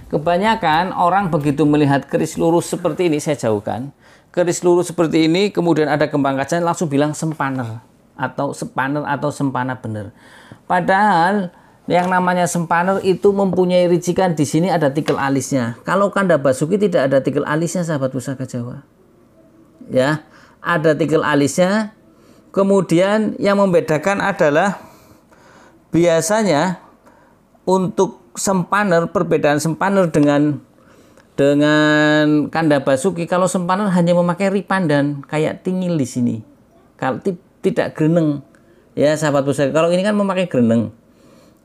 Kebanyakan orang begitu melihat keris lurus seperti ini, saya jauhkan. Keris lurus seperti ini, kemudian ada kembang kacanya, langsung bilang sempaner atau sepaner atau sempana bener. Padahal yang namanya sempaner itu mempunyai ricikan, di sini ada tikel alisnya. Kalau Kanda Basuki tidak ada tikel alisnya, sahabat pusaka Jawa. Ya, ada tikel alisnya. Kemudian yang membedakan adalah biasanya untuk sempaner, perbedaan sempaner dengan Kanda Basuki, kalau sempaner hanya memakai ripandan kayak tingil di sini. Kalau tidak greneng, ya sahabat pusaka. Kalau ini kan memakai greneng.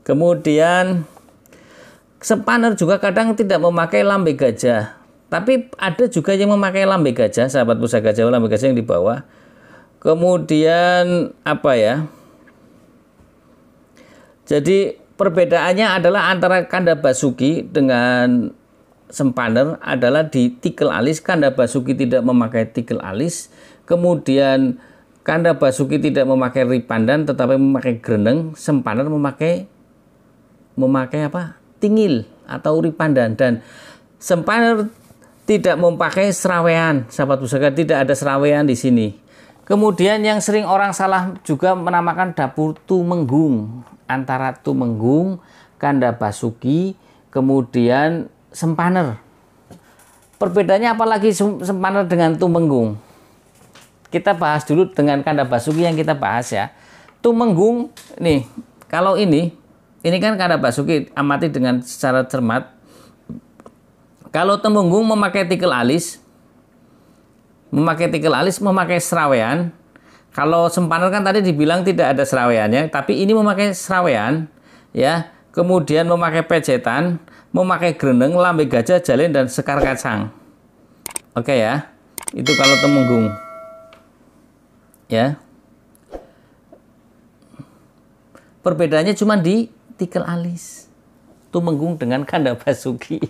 Kemudian sempaner juga kadang tidak memakai lambe gajah. Tapi ada juga yang memakai lambe gajah, sahabat pusaka Jawa, lambe gajah yang di bawah. Kemudian apa ya? Jadi perbedaannya adalah antara Kanda Basuki dengan sempaner adalah di tikel alis. Kanda Basuki tidak memakai tikel alis. Kemudian Kanda Basuki tidak memakai ripandan tetapi memakai greneng. Sempaner memakai apa? Tingil atau ripandan. Dan sempaner tidak memakai serawean, sahabat pusaka, tidak ada serawean di sini. Kemudian yang sering orang salah juga menamakan dapur Tumenggung, antara Tumenggung, Kanda Basuki, kemudian sempaner. Perbedaannya apalagi sempaner dengan Tumenggung? Kita bahas dulu dengan Kanda Basuki yang kita bahas ya. Tumenggung nih, kalau ini kan Kanda Basuki, amati dengan secara cermat. Kalau Tumenggung memakai tikel alis, memakai serawean. Kalau sempaner kan tadi dibilang tidak ada seraweannya, tapi ini memakai serawean, ya. Kemudian memakai pecetan, memakai greneng, lambe gajah, jalin, dan sekar kacang. Oke ya, itu kalau Tumenggung, ya. Perbedaannya cuma di tikel alis. Tumenggung dengan Kanda Basuki.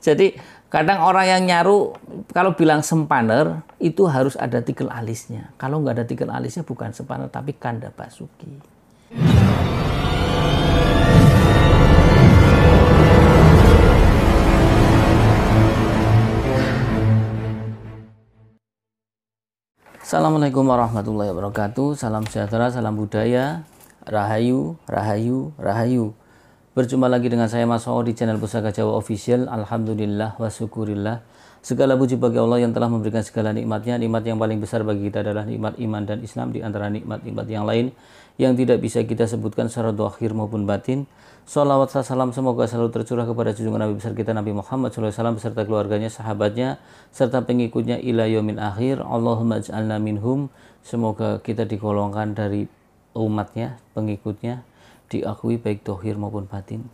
Jadi kadang orang yang nyaru kalau bilang sempaner itu harus ada tikel alisnya. Kalau nggak ada tikel alisnya bukan sempaner tapi Kanda Basuki. Assalamualaikum warahmatullahi wabarakatuh. Salam sejahtera, salam budaya. Rahayu, rahayu, rahayu. Berjumpa lagi dengan saya Mas Wawo di channel Pusaka Jawa Official. Alhamdulillah wa syukurillah. Segala puji bagi Allah yang telah memberikan segala nikmatnya. Nikmat yang paling besar bagi kita adalah nikmat iman dan Islam, di antara nikmat-nikmat yang lain yang tidak bisa kita sebutkan secara zahir maupun batin. Salawat salam semoga selalu tercurah kepada junjungan Nabi besar kita Nabi Muhammad SAW beserta keluarganya, sahabatnya, serta pengikutnya ila yaumil akhir. Allahumma ij'alna minhum. Semoga kita digolongkan dari umatnya, pengikutnya, diakui baik dohir maupun batin.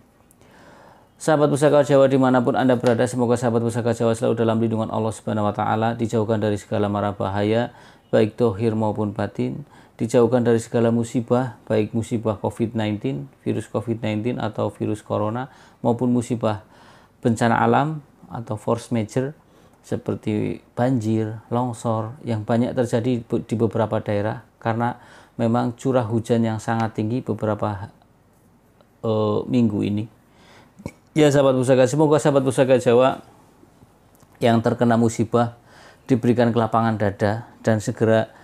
Sahabat Pusaka Jawa dimanapun Anda berada, semoga sahabat Pusaka Jawa selalu dalam lindungan Allah Subhanahu wa Ta'ala, dijauhkan dari segala mara bahaya baik dohir maupun batin, dijauhkan dari segala musibah baik musibah COVID-19, virus COVID-19 atau virus corona, maupun musibah bencana alam atau force major seperti banjir, longsor yang banyak terjadi di beberapa daerah karena memang curah hujan yang sangat tinggi beberapa minggu ini. Ya sahabat pusaka, semoga sahabat pusaka Jawa yang terkena musibah diberikan kelapangan dada dan segera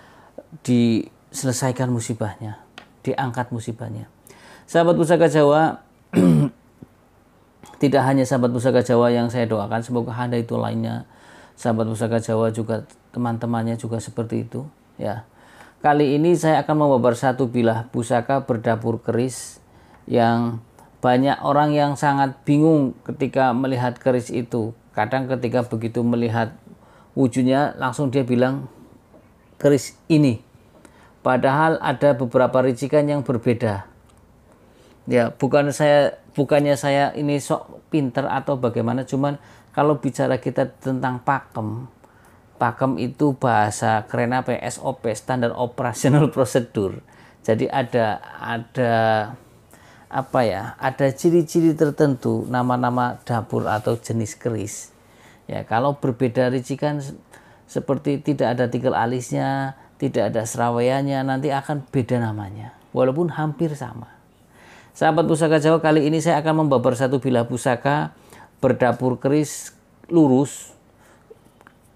diselesaikan musibahnya, diangkat musibahnya. Sahabat pusaka Jawa, tidak hanya sahabat pusaka Jawa yang saya doakan, semoga Anda itu lainnya, sahabat pusaka Jawa juga teman-temannya juga seperti itu ya. Kali ini saya akan membabar satu bilah pusaka berdapur keris yang banyak orang yang sangat bingung ketika melihat keris itu. Kadang ketika begitu melihat wujudnya langsung dia bilang keris ini. Padahal ada beberapa ricikan yang berbeda. Ya, bukannya saya ini sok pinter atau bagaimana, cuman kalau bicara kita tentang pakem. Pakem itu bahasa keren apa ya? SOP, Standard Operational Procedure. Jadi ada apa ya, ada ciri-ciri tertentu nama-nama dapur atau jenis keris ya. Kalau berbeda ricikan seperti tidak ada tikel alisnya, tidak ada seraweannya, nanti akan beda namanya walaupun hampir sama. Sahabat pusaka Jawa, kali ini saya akan membabar satu bilah pusaka berdapur keris lurus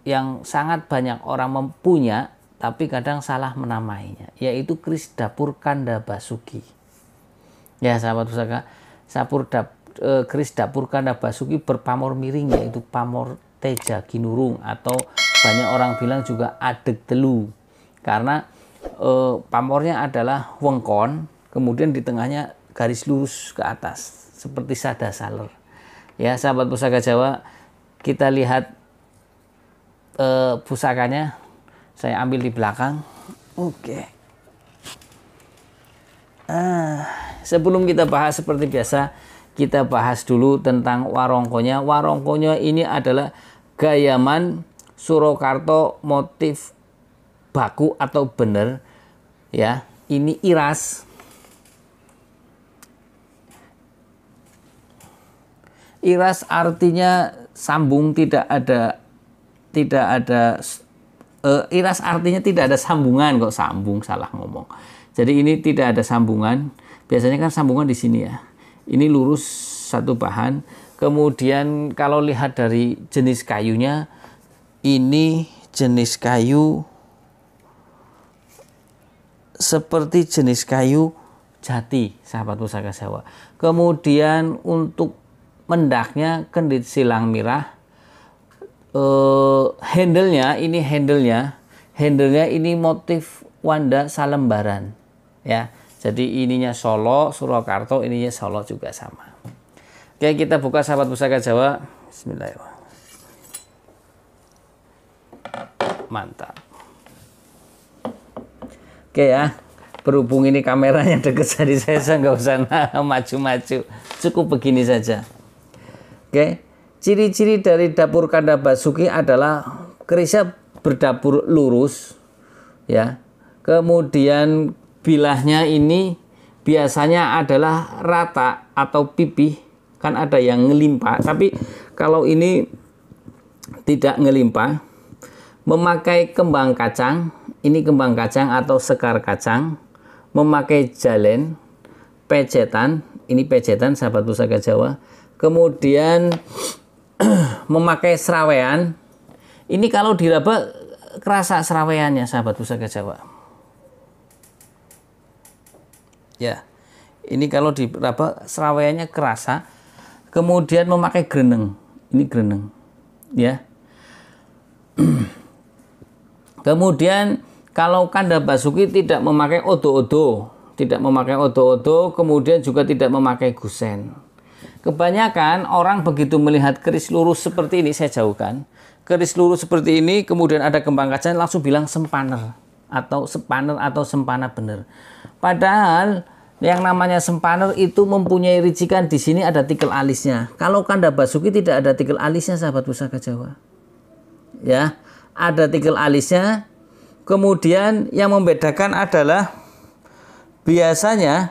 yang sangat banyak orang mempunyai tapi kadang salah menamainya, yaitu keris dapur Kanda Basuki. Ya sahabat pusaka, keris dapur Kanda Basuki berpamor miring, yaitu pamor teja ginurung, atau banyak orang bilang juga adeg telu, karena pamornya adalah wengkon, kemudian di tengahnya garis lurus ke atas seperti sada saler. Ya sahabat pusaka Jawa, kita lihat pusakanya. Saya ambil di belakang. Oke. Sebelum kita bahas, seperti biasa kita bahas dulu tentang warongkonya. Warongkonya ini adalah gayaman Surakarta motif baku atau bener. Ya, ini iras. Iras artinya sambung, tidak ada iras artinya tidak ada sambungan, kok sambung, salah ngomong. Jadi ini tidak ada sambungan. Biasanya kan sambungan di sini ya. Ini lurus satu bahan. Kemudian kalau lihat dari jenis kayunya, ini jenis kayu seperti jenis kayu jati, sahabat pusaka Jawa. Kemudian untuk mendaknya kendit silang mirah. Handle-nya ini motif Wanda Salembaran, ya. Jadi ininya Solo, Surakarta, ininya Solo juga sama. Oke, kita buka sahabat pusaka Jawa. Bismillahirrahmanirrahim. Mantap. Oke ya, berhubung ini kameranya deket, jadi saya nggak usah maju-maju, cukup begini saja. Oke. Ciri-ciri dari dapur Kanda Basuki adalah kerisnya berdapur lurus, ya. Kemudian bilahnya ini biasanya adalah rata atau pipih, kan ada yang ngelimpah, tapi kalau ini tidak ngelimpah. Memakai kembang kacang, ini kembang kacang atau sekar kacang. Memakai jalen, pecetan, ini pecetan sahabat pusaka Jawa. Kemudian memakai serawean, ini kalau diraba kerasa seraweannya sahabat pusaka Jawa. Ya, ini kalau diraba seraweannya kerasa. Kemudian memakai greneng, ini greneng, ya. Kemudian kalau Kanda Basuki tidak memakai odo-odo, kemudian juga tidak memakai gusen. Kebanyakan orang begitu melihat keris lurus seperti ini, saya jauhkan. Keris lurus seperti ini, kemudian ada kembang kacang, langsung bilang sempaner atau sempana bener. Padahal yang namanya sempaner itu mempunyai ricikan, di sini ada tikel alisnya. Kalau Kanda Basuki tidak ada tikel alisnya sahabat pusaka Jawa. Ya, ada tikel alisnya. Kemudian yang membedakan adalah biasanya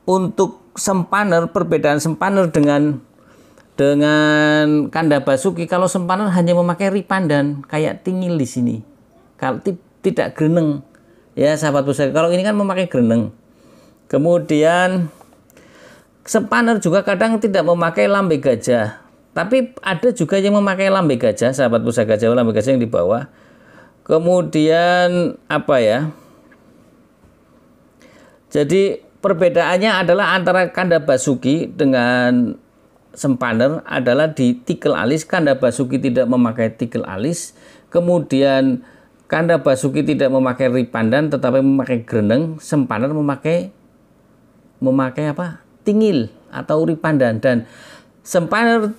untuk sempaner, perbedaan sempaner dengan Kanda Basuki, kalau sempaner hanya memakai ripandan kayak tingil di sini, kalau tidak greneng, ya sahabat pusaka. Kalau ini kan memakai greneng. Kemudian sempaner juga kadang tidak memakai lambe gajah, tapi ada juga yang memakai lambe gajah, sahabat pusaka Jawa, lambe gajah yang di bawah. Kemudian apa ya? Jadi perbedaannya adalah antara Kanda Basuki dengan sempaner adalah di tikel alis. Kanda Basuki tidak memakai tikel alis. Kemudian Kanda Basuki tidak memakai ripandan tetapi memakai greneng. Sempaner memakai apa? Tingil atau ripandan. Dan sempaner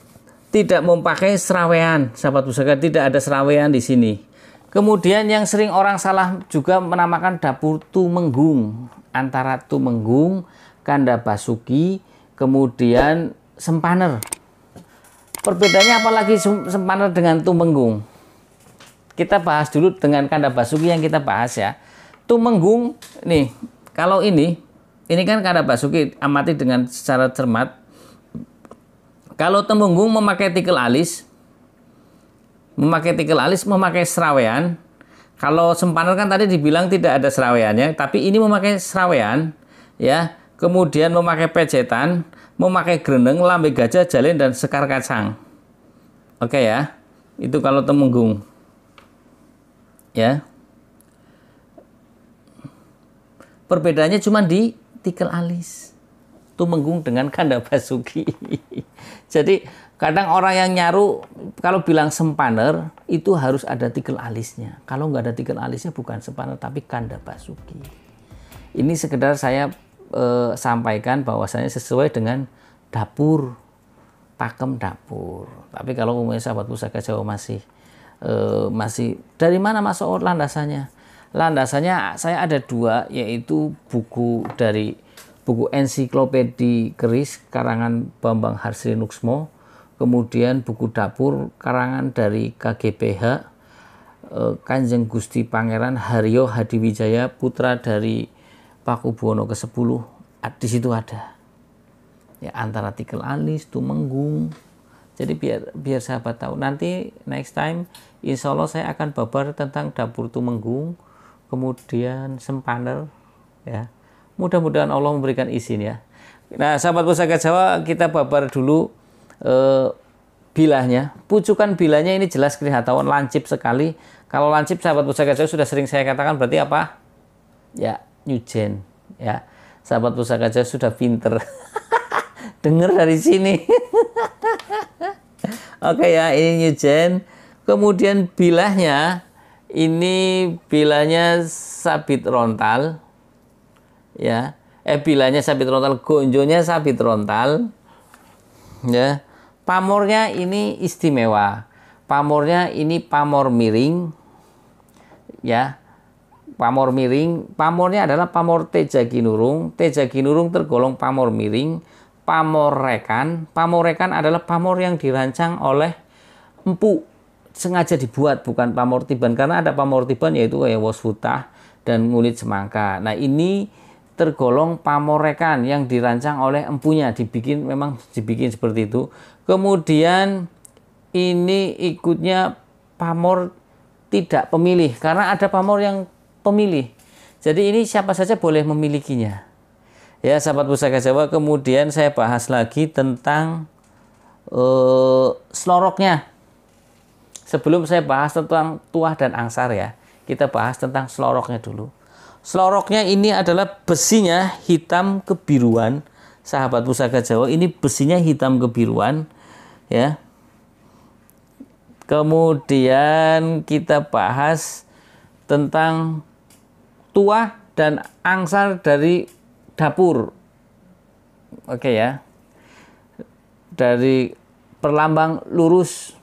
tidak memakai serawean, sahabat pusaka, tidak ada serawean di sini. Kemudian yang sering orang salah juga menamakan dapur Tumenggung, antara Tumenggung, Kanda Basuki, kemudian sempaner. Perbedaannya apalagi sempaner dengan Tumenggung? Kita bahas dulu dengan Kanda Basuki yang kita bahas ya. Tumenggung nih, kalau ini kan Kanda Basuki, amati dengan secara cermat. Kalau Tumenggung memakai tikel alis, memakai serawean. Kalau sempaner kan tadi dibilang tidak ada seraweannya, tapi ini memakai serawean, ya. kemudian memakai pecetan, memakai greneng, lambe gajah, jalen, dan sekar kacang. Oke ya, itu kalau Temenggung. Ya, perbedaannya cuma di tikel alis. Tumenggung dengan Kanda Basuki. Jadi kadang orang yang nyaru kalau bilang sempaner itu harus ada tikel alisnya. Kalau nggak ada tikel alisnya bukan sempaner tapi Kanda Basuki. Ini sekedar saya sampaikan bahwasanya sesuai dengan dapur, pakem dapur. Tapi kalau umumnya sahabat Pusaka Jawa masih dari mana masuk landasannya? Landasannya saya ada dua, yaitu buku ensiklopedi keris karangan Bambang Harsri Nuksmo, kemudian buku dapur karangan dari KGPH Kanjeng Gusti Pangeran Haryo Hadiwijaya, putra dari Pakubuwono ke-10. Di situ ada ya antara tikel alis, tumenggung. Jadi biar sahabat tahu. Nanti next time insya Allah saya akan babar tentang dapur tumenggung, kemudian sempaner ya. Mudah-mudahan Allah memberikan izin ya. Nah, sahabat Pusaka Jawa, kita babar dulu bilahnya. Pucukan bilahnya ini jelas kelihatan lancip sekali. Kalau lancip sahabat Pusaka Jawa sudah sering saya katakan berarti apa? Ya, nyujen ya. Sahabat Pusaka Jawa sudah pinter. Dengar dari sini. Oke ya, ini nyujen. Kemudian bilahnya ini bilahnya sabit rontal. Ya. Bilahnya sabit rontal, gonjonya sabit rontal. Ya. Pamornya ini istimewa. Pamornya ini pamor miring. Ya. Pamor miring, pamornya adalah pamor Teja Ginurung. Teja Ginurung tergolong pamor miring. Pamor rekan adalah pamor yang dirancang oleh empu, sengaja dibuat, bukan pamor tiban, karena ada pamor tiban yaitu Woswutah dan Ngulit Semangka. Nah, ini tergolong pamor rekan yang dirancang oleh empunya, memang dibikin seperti itu. Kemudian ini ikutnya pamor tidak pemilih, karena ada pamor yang pemilih. Jadi ini siapa saja boleh memilikinya. Ya, sahabat Pusaka Jawa, kemudian saya bahas lagi tentang sloroknya. Sebelum saya bahas tentang tuah dan angsar ya, kita bahas tentang sloroknya dulu. Sloroknya ini adalah besinya hitam kebiruan. Sahabat Pusaka Jawa, ini besinya hitam kebiruan ya. Kemudian kita bahas tentang tuah dan angsar dari dapur. Oke ya. Dari perlambang lurus.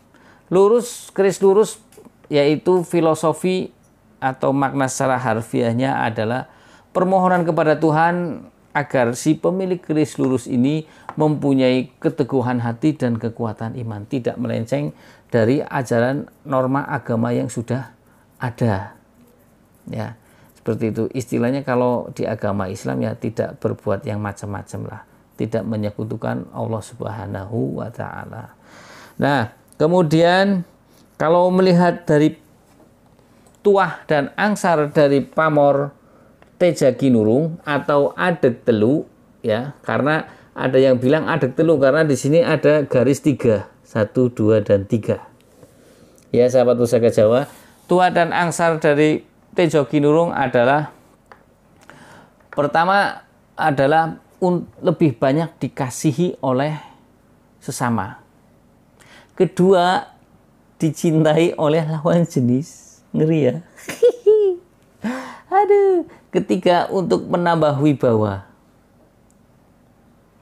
Keris lurus yaitu filosofi atau makna secara harfiahnya adalah permohonan kepada Tuhan agar si pemilik keris lurus ini mempunyai keteguhan hati dan kekuatan iman, tidak melenceng dari ajaran norma agama yang sudah ada. Ya. Seperti itu istilahnya kalau di agama Islam ya, tidak berbuat yang macam-macam lah, tidak menyekutukan Allah Subhanahu wa Ta'ala. Nah, kemudian kalau melihat dari tuah dan angsar dari pamor Teja Ginurung atau adek telu ya, karena ada yang bilang adek telu karena di sini ada garis 3, 1, 2 dan 3. Ya, sahabat Pusaka Jawa, tuah dan angsar dari Teja Ginurung adalah pertama adalah lebih banyak dikasihi oleh sesama. Kedua, dicintai oleh lawan jenis. Ngeri ya. Aduh. Ketiga, untuk menambah wibawa.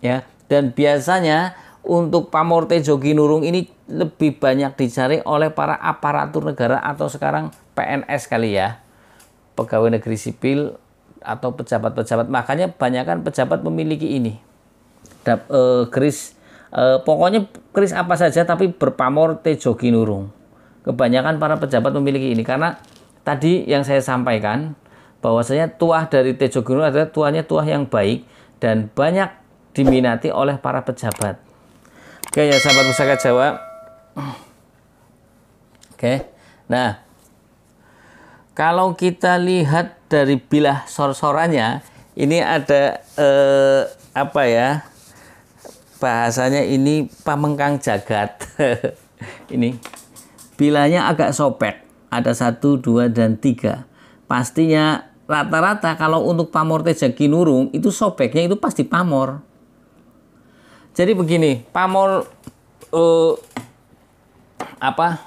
Ya, dan biasanya untuk pamor Teja Ginurung ini lebih banyak dicari oleh para aparatur negara atau sekarang PNS kali ya. Pegawai negeri sipil atau pejabat-pejabat, makanya kebanyakan pejabat memiliki ini keris, pokoknya keris apa saja tapi berpamor Teja Ginurung. Kebanyakan para pejabat memiliki ini karena tadi yang saya sampaikan bahwasanya tuah dari Teja Ginurung adalah tuah yang baik dan banyak diminati oleh para pejabat. Oke ya, sahabat Pusaka Jawa. Oke, nah kalau kita lihat dari bilah sor-sorannya, Ini ada apa ya? Bahasanya ini pamengkang jagat. Ini bilanya agak sobek. Ada 1, 2, dan 3. Pastinya rata-rata kalau untuk pamor teja kinurung itu sobeknya itu pasti pamor. Jadi begini, pamor apa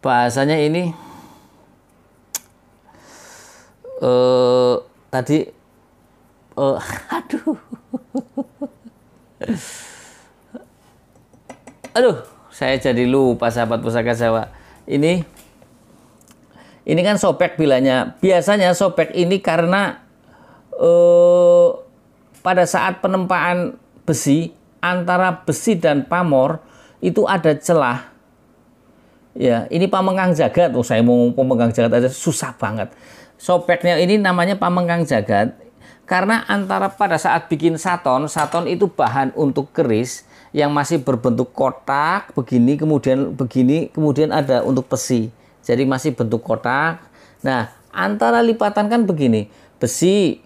bahasanya ini tadi aduh saya jadi lupa sahabat Pusaka Jawa. Ini kan sobek bilanya. Biasanya sobek ini karena pada saat penempaan besi antara besi dan pamor itu ada celah. Ya, ini pamengkang jagat. Oh, saya mau pamengkang jagat aja susah banget. Sobeknya ini namanya pamengkang jagat karena antara pada saat bikin saton itu bahan untuk keris yang masih berbentuk kotak begini, kemudian ada untuk besi. Jadi masih bentuk kotak. Nah, antara lipatan kan begini, besi,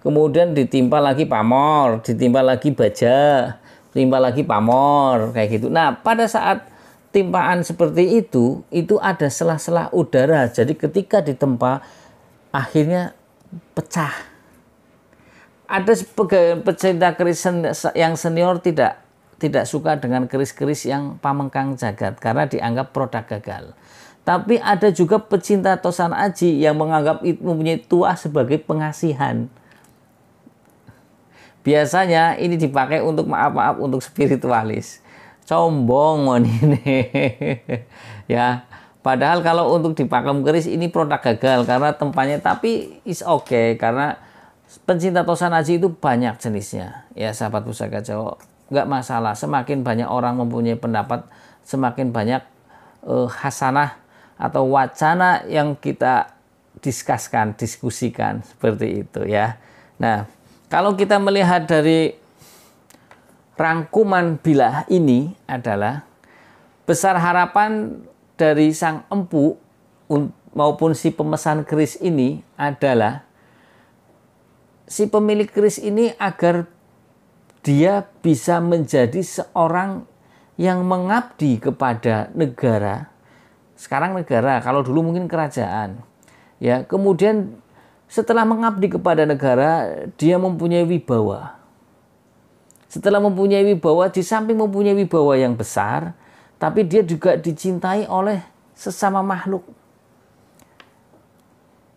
kemudian ditimpa lagi pamor, ditimpa lagi baja, timpa lagi pamor, kayak gitu. Nah, pada saat timpaan seperti itu ada selah-selah udara. Jadi ketika ditempa akhirnya pecah. Ada pecinta keris yang senior tidak suka dengan keris-keris yang pamengkang jagat karena dianggap produk gagal. Tapi ada juga pecinta tosan aji yang menganggap itu mempunyai tuah sebagai pengasihan. Biasanya ini dipakai untuk maaf untuk spiritualis. Sombong ini. Ya, padahal kalau untuk dipakem keris ini produk gagal karena tempatnya, tapi is okay karena pencinta tosan aji itu banyak jenisnya. Ya, sahabat Pusaka Jawa, nggak masalah. Semakin banyak orang mempunyai pendapat, semakin banyak hasanah atau wacana yang kita diskusikan seperti itu ya. Nah, kalau kita melihat dari rangkuman bilah ini adalah besar harapan dari sang empu maupun si pemesan keris ini adalah si pemilik keris ini agar dia bisa menjadi seorang yang mengabdi kepada negara. Sekarang negara, kalau dulu mungkin kerajaan. Ya, kemudian setelah mengabdi kepada negara, dia mempunyai wibawa. Setelah mempunyai wibawa, di samping mempunyai wibawa yang besar, tapi dia juga dicintai oleh sesama makhluk.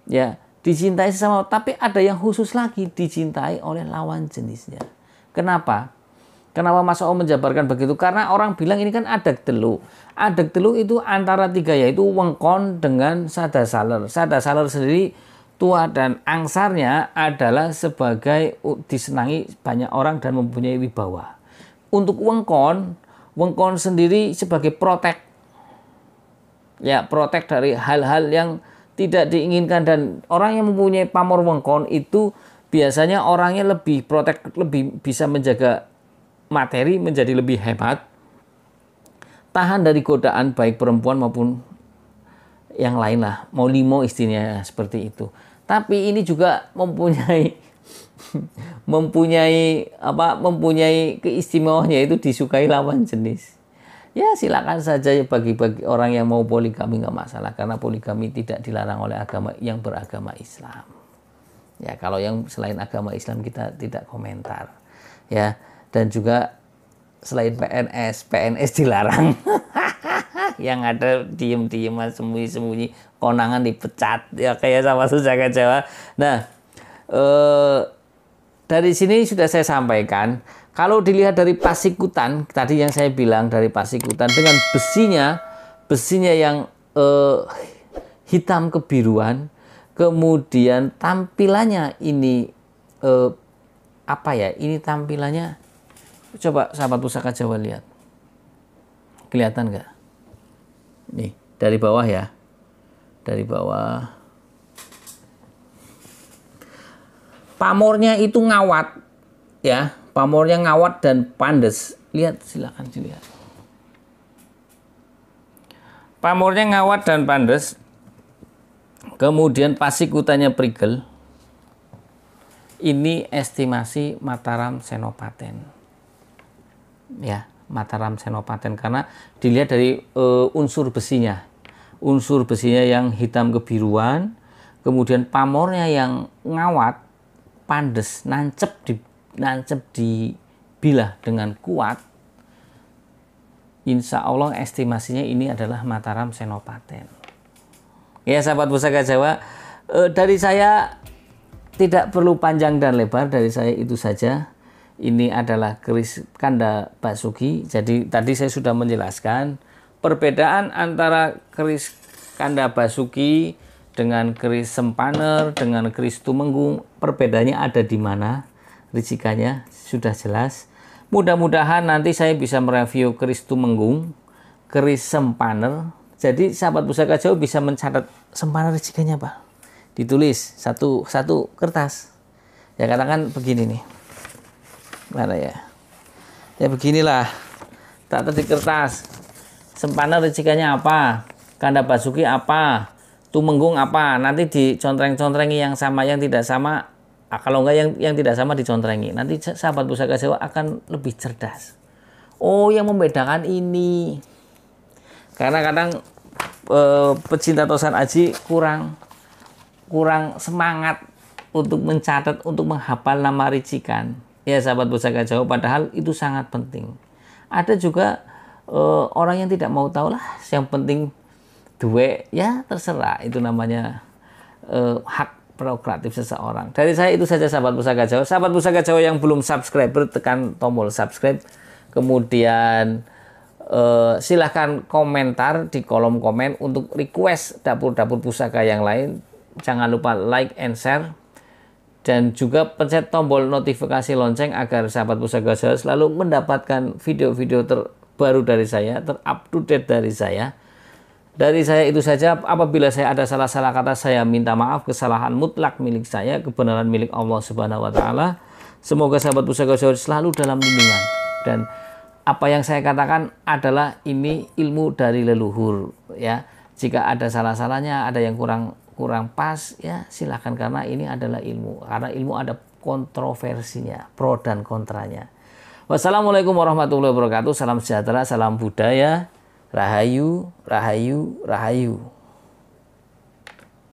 Ya, dicintai sesama, tapi ada yang khusus lagi, dicintai oleh lawan jenisnya. Kenapa? Kenapa Mas O menjabarkan begitu? Karena orang bilang ini kan adag telu. Adag telu itu antara tiga, yaitu wengkon dengan sadasaler. Sadasaler sendiri tua dan angsarnya adalah sebagai disenangi banyak orang dan mempunyai wibawa. Untuk wengkon sendiri sebagai protek. Ya, protek dari hal-hal yang tidak diinginkan, dan orang yang mempunyai pamor wengkon itu biasanya orangnya lebih protek, lebih bisa menjaga materi menjadi lebih hebat, tahan dari godaan baik perempuan maupun yang lain lah, mau limo istilahnya seperti itu. Tapi ini juga mempunyai keistimewaan, yaitu disukai lawan jenis. Ya, silakan saja ya bagi orang yang mau poligami, nggak masalah, karena poligami tidak dilarang oleh agama yang beragama Islam. Ya, kalau yang selain agama Islam kita tidak komentar. Ya, dan juga selain PNS dilarang. Yang ada diem-diem, sembunyi-sembunyi, konangan dipecat, ya kayak sama Pusaka Jawa. Nah, dari sini sudah saya sampaikan, kalau dilihat dari pasikutan tadi yang saya bilang, dari pasikutan dengan besinya yang hitam kebiruan, kemudian tampilannya ini apa ya? Ini tampilannya, coba sahabat Pusaka Jawa lihat, kelihatan nggak? Nih, dari bawah ya. Dari bawah. Pamornya itu ngawat. Ya, pamornya ngawat dan pandes. Lihat, silakan dilihat. Pamornya ngawat dan pandes. Kemudian pasikutannya prigel. Ini estimasi Mataram Senopaten. Ya, Mataram Senopaten karena dilihat dari unsur besinya. Unsur besinya yang hitam kebiruan, kemudian pamornya yang ngawat, pandes, nancep di bilah dengan kuat. Insya Allah estimasinya ini adalah Mataram Senopaten. Ya sahabat Pusaka Jawa, dari saya tidak perlu panjang dan lebar, dari saya itu saja. Ini adalah keris Kanda Basuki. Jadi tadi saya sudah menjelaskan perbedaan antara keris Kanda Basuki dengan keris Sempaner, dengan keris Tumenggung. Perbedaannya ada di mana? Ricikannya sudah jelas. Mudah-mudahan nanti saya bisa mereview keris Tumenggung, keris Sempaner. Jadi sahabat Pusaka Jawa bisa mencatat Sempaner ricikannya apa? Ditulis satu kertas. Ya katakan begini nih. Mana ya? Ya beginilah. Tak di kertas. Sempaner ricikannya apa? Kanda Basuki apa? Tumenggung apa? Nanti dicontreng-contrengi yang sama, yang tidak sama. Kalau enggak yang tidak sama dicontrengi. Nanti sahabat Pusaka Jawa akan lebih cerdas. Oh, yang membedakan ini. Karena kadang pecinta Tosan Aji kurang semangat untuk mencatat, untuk menghafal nama ricikan. Ya sahabat Pusaka Jawa, padahal itu sangat penting. Ada juga orang yang tidak mau tahu lah, yang penting duwe, ya terserah, itu namanya hak prerogatif seseorang. Dari saya itu saja sahabat Pusaka Jawa. Sahabat Pusaka Jawa yang belum subscriber, tekan tombol subscribe. Kemudian silahkan komentar di kolom komen untuk request dapur-dapur pusaka yang lain. Jangan lupa like and share. Dan juga pencet tombol notifikasi lonceng agar sahabat Pusaka Jawa selalu mendapatkan video-video terbaru dari saya, terupdate dari saya. Dari saya itu saja. Apabila saya ada salah-salah kata, saya minta maaf. Kesalahan mutlak milik saya, kebenaran milik Allah Subhanahu wa Ta'ala. Semoga sahabat Pusaka Jawa selalu dalam lindungan. Dan apa yang saya katakan adalah ini ilmu dari leluhur. Ya, jika ada salah-salahnya, ada yang kurang pas, ya silakan, karena ini adalah ilmu. Karena ilmu ada kontroversinya, pro dan kontranya. Wassalamualaikum warahmatullahi wabarakatuh. Salam sejahtera, salam budaya. Rahayu, rahayu, rahayu.